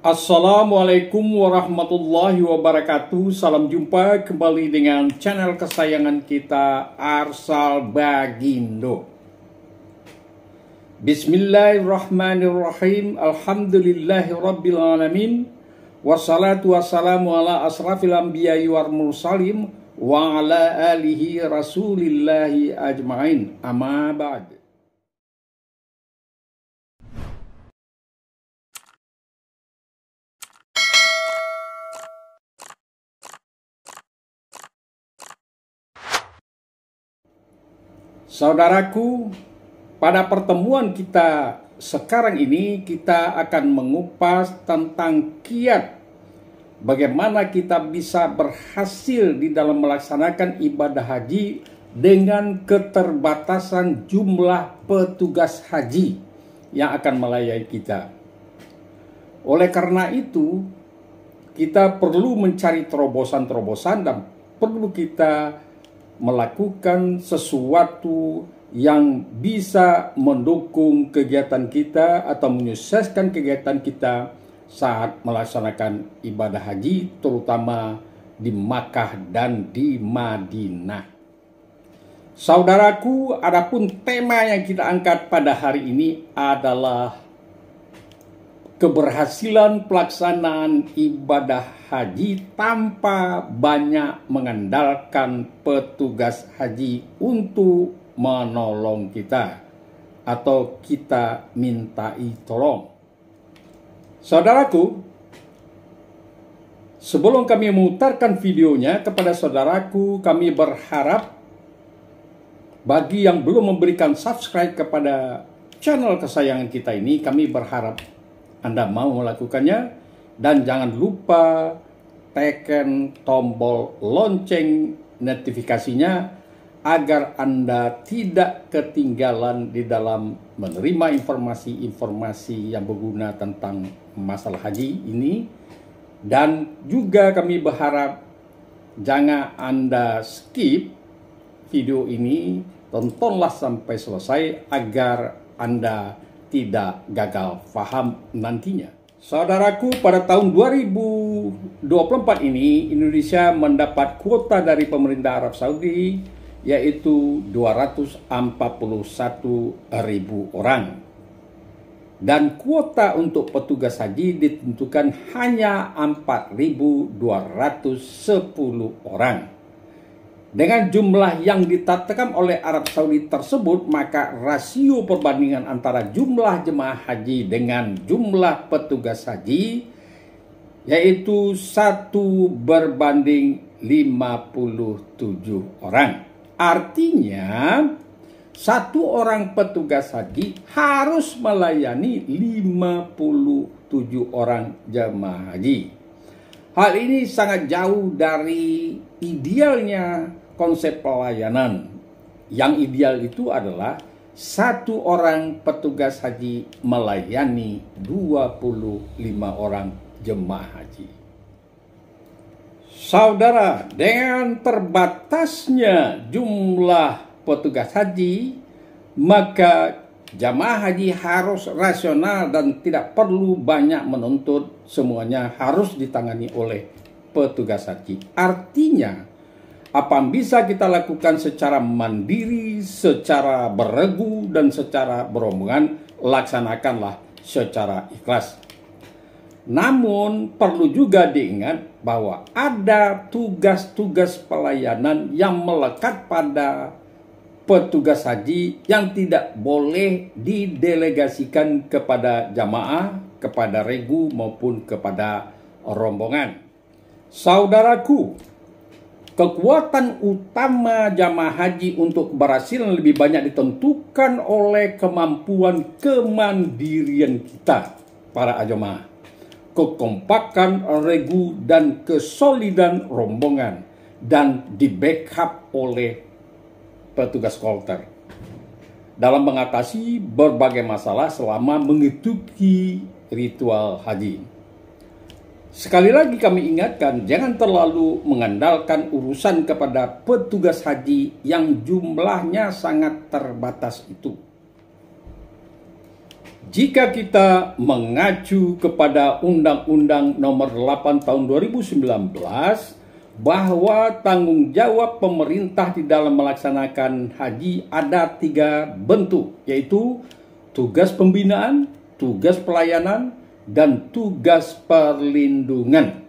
Assalamualaikum warahmatullahi wabarakatuh. Salam jumpa kembali dengan channel kesayangan kita, Arsal Bagindo. Bismillahirrahmanirrahim. Alhamdulillahirabbil alamin. Wassalatu wassalamu ala asrafil anbiya'i wal mursalin wa ala alihi rasulillahi ajmain. Amma ba'd. Saudaraku, pada pertemuan kita sekarang ini kita akan mengupas tentang kiat bagaimana kita bisa berhasil di dalam melaksanakan ibadah haji dengan keterbatasan jumlah petugas haji yang akan melayani kita. Oleh karena itu, kita perlu mencari terobosan-terobosan dan perlu kita melakukan sesuatu yang bisa mendukung kegiatan kita atau menyukseskan kegiatan kita saat melaksanakan ibadah haji, terutama di Makkah dan di Madinah. Saudaraku, adapun tema yang kita angkat pada hari ini adalah keberhasilan pelaksanaan ibadah haji tanpa banyak mengandalkan petugas haji untuk menolong kita atau kita mintai tolong. Saudaraku, sebelum kami memutarkan videonya kepada saudaraku, kami berharap bagi yang belum memberikan subscribe kepada channel kesayangan kita ini, kami berharap Anda mau melakukannya, dan jangan lupa tekan tombol lonceng notifikasinya agar Anda tidak ketinggalan di dalam menerima informasi-informasi yang berguna tentang masalah haji ini. Dan juga kami berharap jangan Anda skip video ini, tontonlah sampai selesai agar Anda tidak gagal paham nantinya. Saudaraku, pada tahun 2024 ini Indonesia mendapat kuota dari pemerintah Arab Saudi yaitu 241.000 orang. Dan kuota untuk petugas haji ditentukan hanya 4.210 orang. Dengan jumlah yang ditetapkan oleh Arab Saudi tersebut, maka rasio perbandingan antara jumlah jemaah haji dengan jumlah petugas haji yaitu 1:57 orang. Artinya, satu orang petugas haji harus melayani 57 orang jemaah haji. Hal ini sangat jauh dari idealnya konsep pelayanan. Yang ideal itu adalah satu orang petugas haji melayani 25 orang jemaah haji. Saudara, dengan terbatasnya jumlah petugas haji, maka jamaah haji harus rasional dan tidak perlu banyak menuntut, semuanya harus ditangani oleh petugas haji. Artinya, apa yang bisa kita lakukan secara mandiri, secara beregu, dan secara berombongan, laksanakanlah secara ikhlas. Namun, perlu juga diingat bahwa ada tugas-tugas pelayanan yang melekat pada petugas haji yang tidak boleh didelegasikan kepada jamaah, kepada regu maupun kepada rombongan. Saudaraku, kekuatan utama jamaah haji untuk keberhasilan lebih banyak ditentukan oleh kemampuan kemandirian kita, para jamaah, kekompakan regu dan kesolidan rombongan, dan di backup oleh petugas kolter dalam mengatasi berbagai masalah selama mengikuti ritual haji. Sekali lagi kami ingatkan, jangan terlalu mengandalkan urusan kepada petugas haji yang jumlahnya sangat terbatas itu. Jika kita mengacu kepada Undang-Undang Nomor 8 Tahun 2019 bahwa tanggung jawab pemerintah di dalam melaksanakan haji ada 3 bentuk, yaitu tugas pembinaan, tugas pelayanan, dan tugas perlindungan.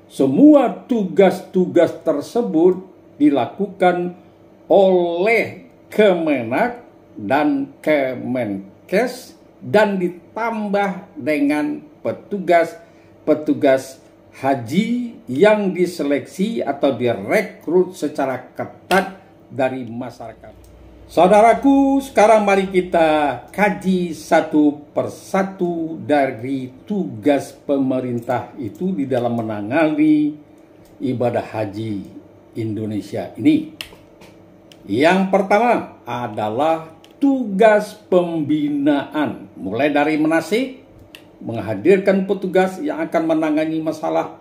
Semua tugas-tugas tersebut dilakukan oleh Kemenak dan Kemenkes dan ditambah dengan petugas haji yang diseleksi atau direkrut secara ketat dari masyarakat. Saudaraku, sekarang mari kita kaji satu persatu dari tugas pemerintah itu di dalam menangani ibadah haji Indonesia ini. Yang pertama adalah tugas pembinaan, mulai dari manasik, menghadirkan petugas yang akan menangani masalah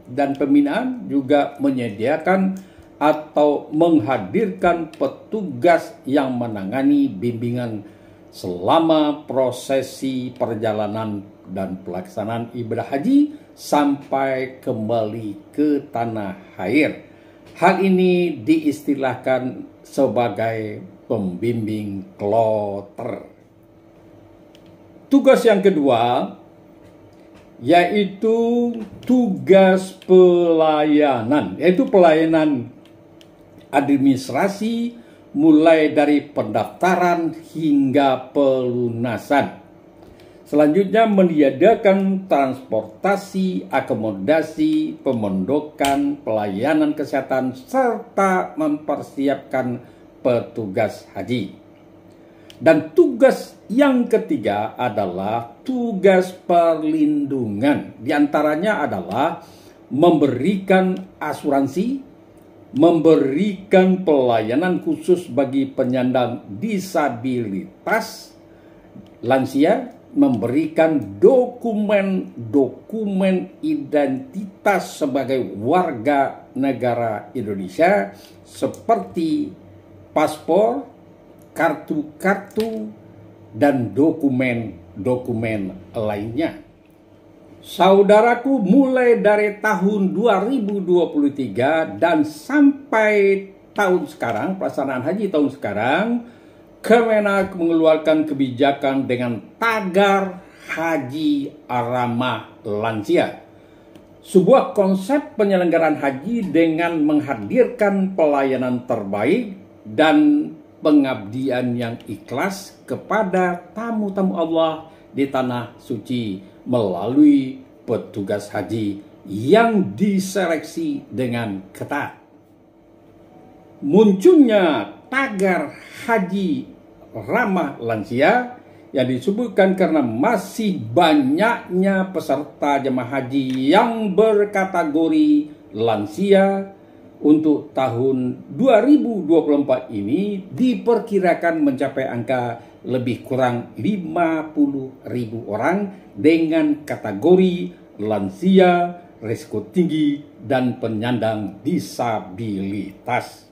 dan pembinaan, juga menyediakan atau menghadirkan petugas yang menangani bimbingan selama prosesi perjalanan dan pelaksanaan ibadah haji sampai kembali ke tanah air. Hal ini diistilahkan sebagai pembimbing kloter. Tugas yang kedua yaitu tugas pelayanan, yaitu pelayanan administrasi mulai dari pendaftaran hingga pelunasan. Selanjutnya menyediakan transportasi, akomodasi, pemondokan, pelayanan kesehatan, serta mempersiapkan petugas haji. Dan tugas yang ketiga adalah tugas perlindungan. Di antaranya adalah memberikan asuransi, memberikan pelayanan khusus bagi penyandang disabilitas, lansia, memberikan dokumen identitas sebagai warga negara Indonesia seperti paspor, kartu-kartu, dan dokumen lainnya. Saudaraku, mulai dari tahun 2023 dan sampai tahun sekarang, pelaksanaan haji tahun sekarang, Kemenak mengeluarkan kebijakan dengan tagar haji ramah lansia. Sebuah konsep penyelenggaraan haji dengan menghadirkan pelayanan terbaik dan pengabdian yang ikhlas kepada tamu-tamu Allah di tanah suci melalui petugas haji yang diseleksi dengan ketat. Munculnya tagar haji ramah lansia yang disebutkan karena masih banyaknya peserta jemaah haji yang berkategori lansia untuk tahun 2024 ini diperkirakan mencapai angka lebih kurang 50.000 orang dengan kategori lansia, risiko tinggi, dan penyandang disabilitas.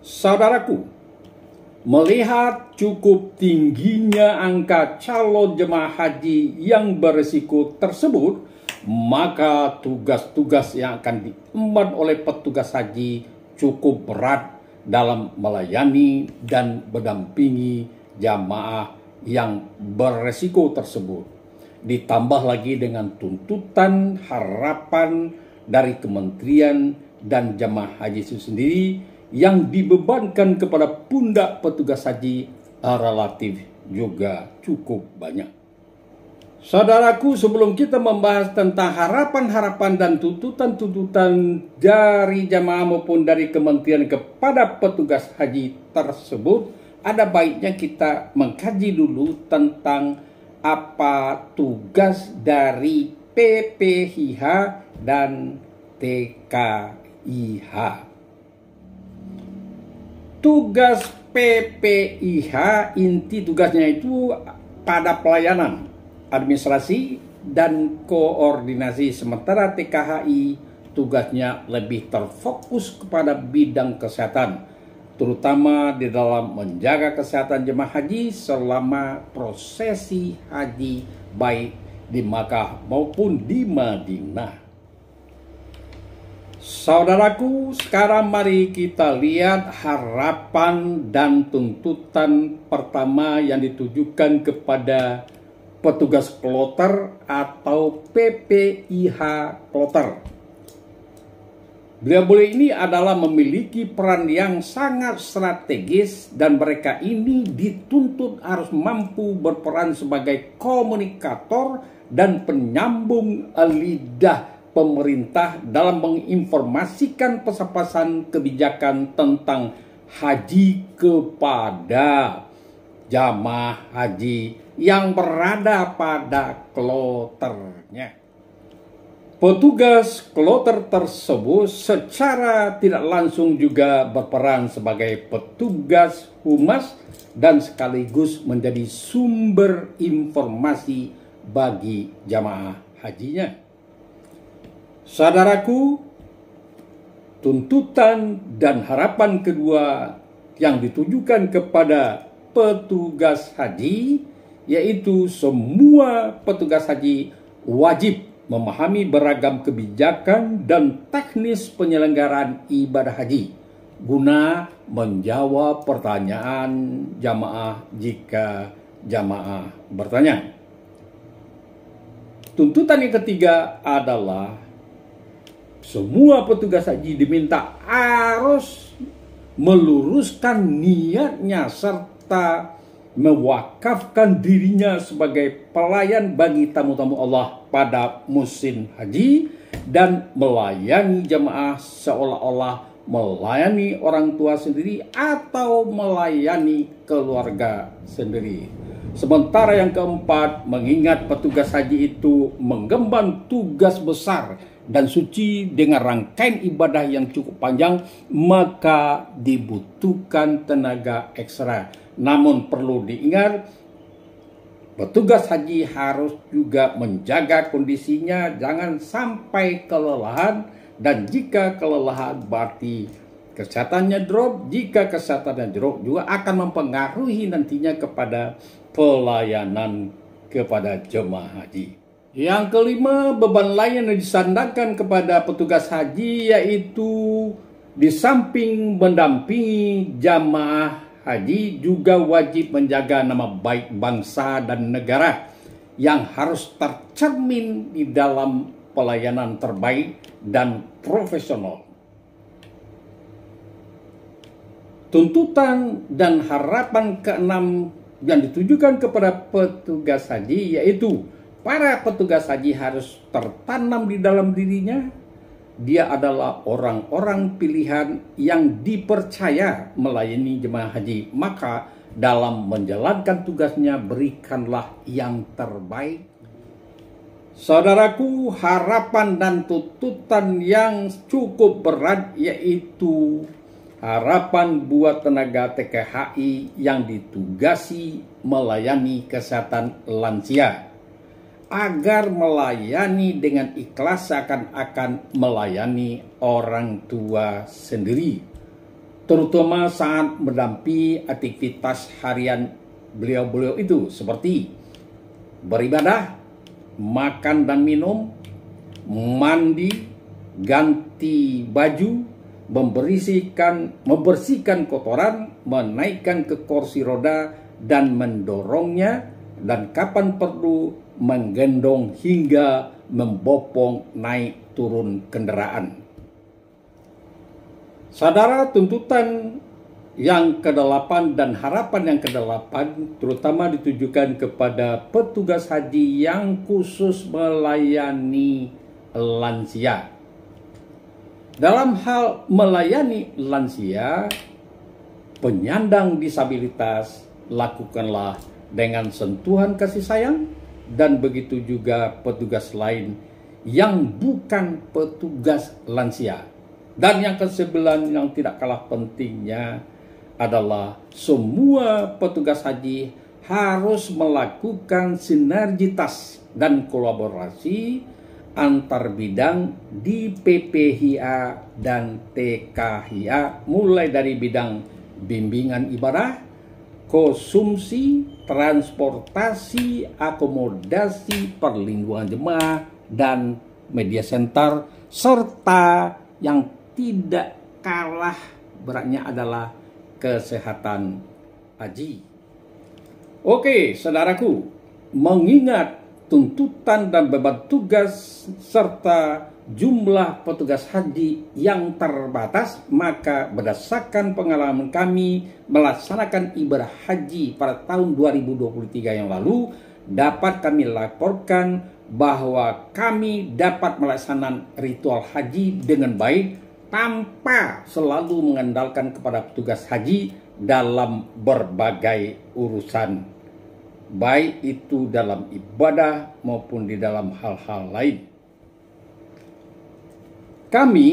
Saudaraku, melihat cukup tingginya angka calon jemaah haji yang berisiko tersebut, maka tugas-tugas yang akan diemban oleh petugas haji cukup berat dalam melayani dan mendampingi jamaah yang beresiko tersebut. Ditambah lagi dengan tuntutan harapan dari kementerian dan jamaah haji itu sendiri yang dibebankan kepada pundak petugas haji relatif juga cukup banyak. Saudaraku, sebelum kita membahas tentang harapan-harapan dan tuntutan-tuntutan dari jamaah maupun dari kementerian kepada petugas haji tersebut, ada baiknya kita mengkaji dulu tentang apa tugas dari PPIH dan TKIH. Tugas PPIH, inti tugasnya itu pada pelayanan, administrasi, dan koordinasi. Sementara TKHI tugasnya lebih terfokus kepada bidang kesehatan, terutama di dalam menjaga kesehatan jemaah haji selama prosesi haji baik di Makkah maupun di Madinah. Saudaraku, sekarang mari kita lihat harapan dan tuntutan pertama yang ditujukan kepada petugas kloter atau PPIH kloter. Beliau-beliau ini adalah memiliki peran yang sangat strategis dan mereka ini dituntut harus mampu berperan sebagai komunikator dan penyambung lidah pemerintah dalam menginformasikan pesan-pesan kebijakan tentang haji kepada jamaah haji yang berada pada kloternya. Petugas kloter tersebut secara tidak langsung juga berperan sebagai petugas humas dan sekaligus menjadi sumber informasi bagi jamaah hajinya. Saudaraku, tuntutan dan harapan kedua yang ditujukan kepada petugas haji, yaitu semua petugas haji wajib memahami beragam kebijakan dan teknis penyelenggaraan ibadah haji guna menjawab pertanyaan jamaah jika jamaah bertanya. Tuntutan yang ketiga adalah semua petugas haji diminta harus meluruskan niatnya serta mewakafkan dirinya sebagai pelayan bagi tamu-tamu Allah pada musim haji dan melayani jemaah seolah-olah melayani orang tua sendiri atau melayani keluarga sendiri. Sementara yang keempat, mengingat petugas haji itu menggemban tugas besar dan suci dengan rangkaian ibadah yang cukup panjang, maka dibutuhkan tenaga ekstra. Namun perlu diingat, petugas haji harus juga menjaga kondisinya jangan sampai kelelahan, dan jika kelelahan berarti kesehatannya drop. Jika kesehatannya drop juga akan mempengaruhi nantinya kepada pelayanan kepada jemaah haji. Yang kelima, beban lain yang disandarkan kepada petugas haji yaitu di samping mendampingi jamaah haji juga wajib menjaga nama baik bangsa dan negara yang harus tercermin di dalam pelayanan terbaik dan profesional. Tuntutan dan harapan keenam yang ditujukan kepada petugas haji yaitu para petugas haji harus tertanam di dalam dirinya, dia adalah orang-orang pilihan yang dipercaya melayani jemaah haji. Maka dalam menjalankan tugasnya berikanlah yang terbaik. Saudaraku, harapan dan tuntutan yang cukup berat yaitu harapan buat tenaga TKHI yang ditugasi melayani kesehatan lansia, agar melayani dengan ikhlas seakan-akan melayani orang tua sendiri, terutama saat mendampingi aktivitas harian beliau-beliau itu seperti beribadah, makan dan minum, mandi, ganti baju, membersihkan kotoran, menaikkan ke kursi roda dan mendorongnya, dan kapan perlu menggendong hingga membopong naik turun kendaraan. Saudara, tuntutan yang ke-8 dan harapan yang ke-8 terutama ditujukan kepada petugas haji yang khusus melayani lansia. Dalam hal melayani lansia, penyandang disabilitas, lakukanlah dengan sentuhan kasih sayang, dan begitu juga petugas lain yang bukan petugas lansia. Dan yang ke-9 yang tidak kalah pentingnya adalah semua petugas haji harus melakukan sinergitas dan kolaborasi antar bidang di PPHIA dan TKHIA, mulai dari bidang bimbingan ibadah, konsumsi, transportasi, akomodasi, perlindungan jemaah, dan media center, serta yang tidak kalah beratnya adalah kesehatan haji. Oke, saudaraku, mengingat tuntutan dan beban tugas serta jumlah petugas haji yang terbatas, maka berdasarkan pengalaman kami melaksanakan ibadah haji pada tahun 2023 yang lalu, dapat kami laporkan bahwa kami dapat melaksanakan ritual haji dengan baik tanpa selalu mengandalkan kepada petugas haji dalam berbagai urusan, baik itu dalam ibadah maupun di dalam hal-hal lain. Kami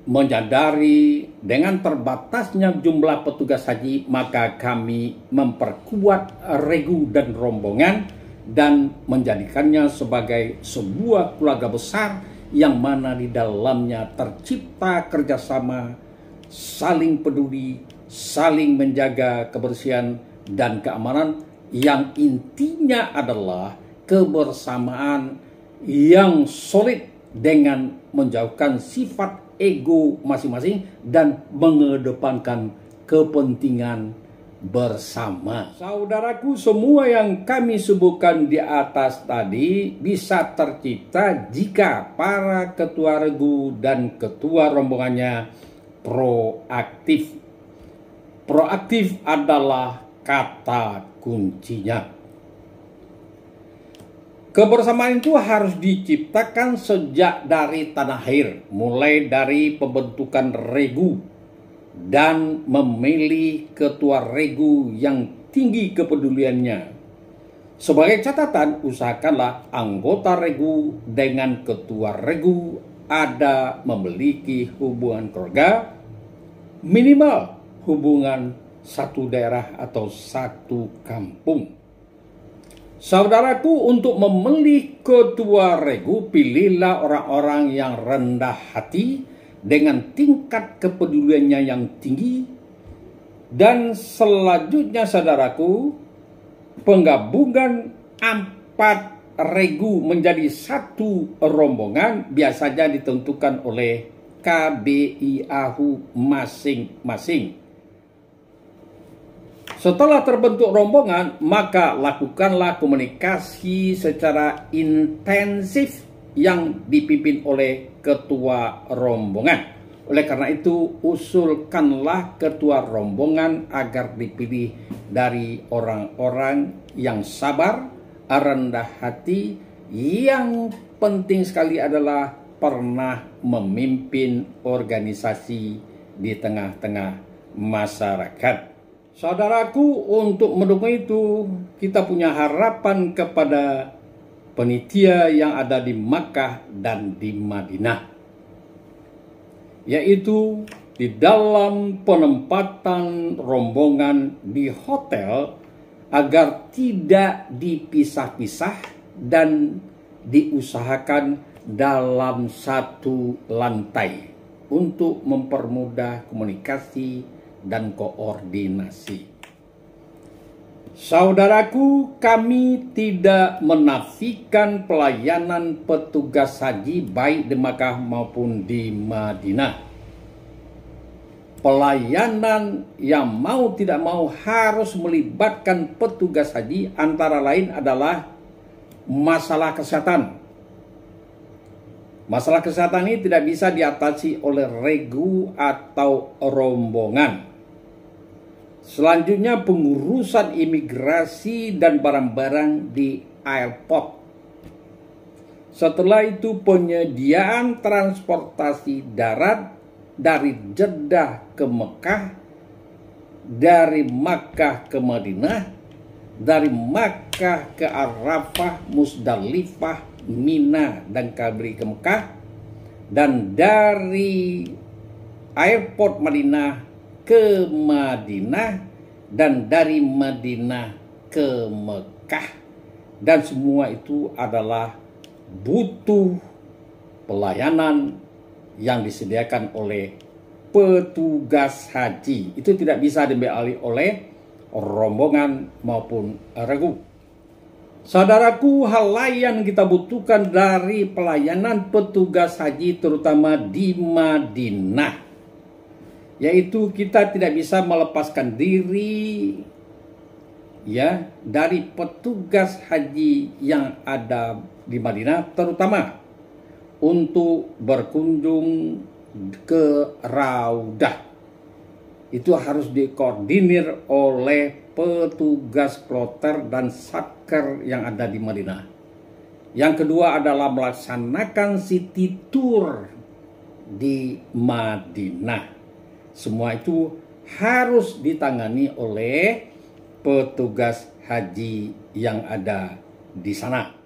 menyadari dengan terbatasnya jumlah petugas haji, maka kami memperkuat regu dan rombongan dan menjadikannya sebagai sebuah keluarga besar yang mana di dalamnya tercipta kerjasama, saling peduli, saling menjaga kebersihan dan keamanan, yang intinya adalah kebersamaan yang solid dengan menjauhkan sifat ego masing-masing dan mengedepankan kepentingan bersama. Saudaraku, semua yang kami sebutkan di atas tadi bisa tercipta jika para ketua regu dan ketua rombongannya proaktif. Proaktif adalah kata kuncinya. Kebersamaan itu harus diciptakan sejak dari tanah air, mulai dari pembentukan regu dan memilih ketua regu yang tinggi kepeduliannya. Sebagai catatan, usahakanlah anggota regu dengan ketua regu ada memiliki hubungan keluarga, minimal hubungan satu daerah atau satu kampung. Saudaraku, untuk memilih ketua regu, pilihlah orang-orang yang rendah hati dengan tingkat kepeduliannya yang tinggi. Dan selanjutnya, saudaraku, penggabungan 4 regu menjadi satu rombongan biasanya ditentukan oleh KBIAHU masing-masing. Setelah terbentuk rombongan, maka lakukanlah komunikasi secara intensif yang dipimpin oleh ketua rombongan. Oleh karena itu, usulkanlah ketua rombongan agar dipilih dari orang-orang yang sabar, rendah hati, yang penting sekali adalah pernah memimpin organisasi di tengah-tengah masyarakat. Saudaraku, untuk mendukung itu, kita punya harapan kepada panitia yang ada di Makkah dan di Madinah, yaitu di dalam penempatan rombongan di hotel agar tidak dipisah-pisah dan diusahakan dalam satu lantai untuk mempermudah komunikasi dan koordinasi. Saudaraku, kami tidak menafikan pelayanan petugas haji baik di Makkah maupun di Madinah. Pelayanan yang mau tidak mau harus melibatkan petugas haji, antara lain adalah masalah kesehatan. Masalah kesehatan ini tidak bisa diatasi oleh regu atau rombongan. Selanjutnya, pengurusan imigrasi dan barang-barang di airport. Setelah itu, penyediaan transportasi darat dari Jeddah ke Mekah, dari Makkah ke Madinah, dari Makkah ke Arafah, Musdalifah, Mina, dan Kabri ke Mekah, dan dari airport Madinah ke Madinah, dan dari Madinah ke Mekah. Dan semua itu adalah butuh pelayanan yang disediakan oleh petugas haji. Itu tidak bisa diambil alih oleh rombongan maupun regu. Saudaraku, hal lain yang kita butuhkan dari pelayanan petugas haji terutama di Madinah, yaitu kita tidak bisa melepaskan diri ya dari petugas haji yang ada di Madinah, terutama untuk berkunjung ke Raudah. Itu harus dikoordinir oleh petugas kloter dan satker yang ada di Madinah. Yang kedua adalah melaksanakan city tour di Madinah. Semua itu harus ditangani oleh petugas haji yang ada di sana.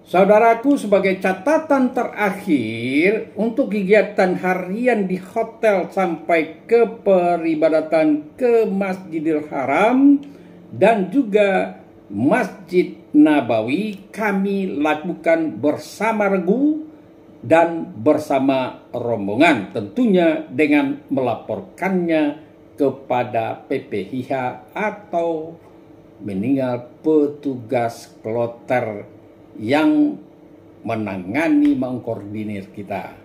Saudaraku, sebagai catatan terakhir untuk kegiatan harian di hotel sampai ke peribadatan ke Masjidil Haram dan juga Masjid Nabawi kami lakukan bersama regu dan bersama rombongan, tentunya dengan melaporkannya kepada PPIH atau meninggal petugas kloter yang menangani, mengkoordinir kita.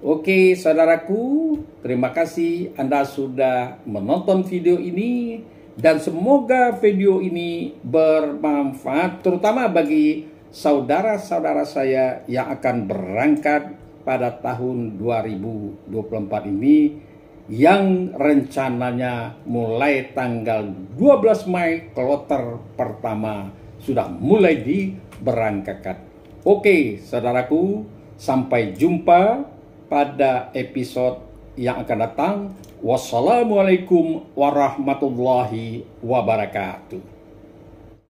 Oke, saudaraku, terima kasih Anda sudah menonton video ini dan semoga video ini bermanfaat terutama bagi saudara-saudara saya yang akan berangkat pada tahun 2024 ini yang rencananya mulai tanggal 12 Mei kloter pertama sudah mulai diberangkatkan. Oke, saudaraku, sampai jumpa pada episode yang akan datang. Wassalamualaikum warahmatullahi wabarakatuh.